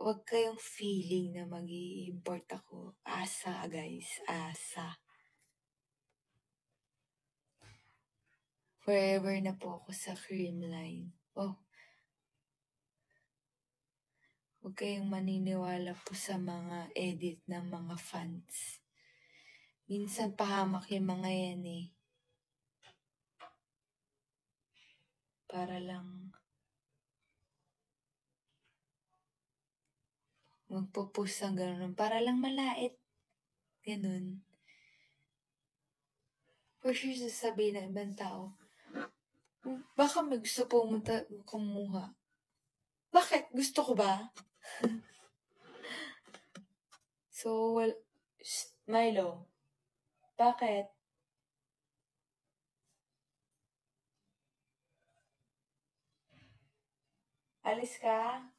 Huwag kayong feeling na mag-i-import ako. Asa, guys. Asa. Forever na po ako sa Creamline. Oh. Huwag kayong maniniwala po sa mga edit ng mga fans. Minsan pahamak yung mga yan eh. Para lang magpo-post ng gano'n. Para lang malait. Ganun. For sure sasabihin ng ibang tao, baka may gusto kumuha. Bakit? Gusto ko ba? So, Milo, bakit? Alis ka?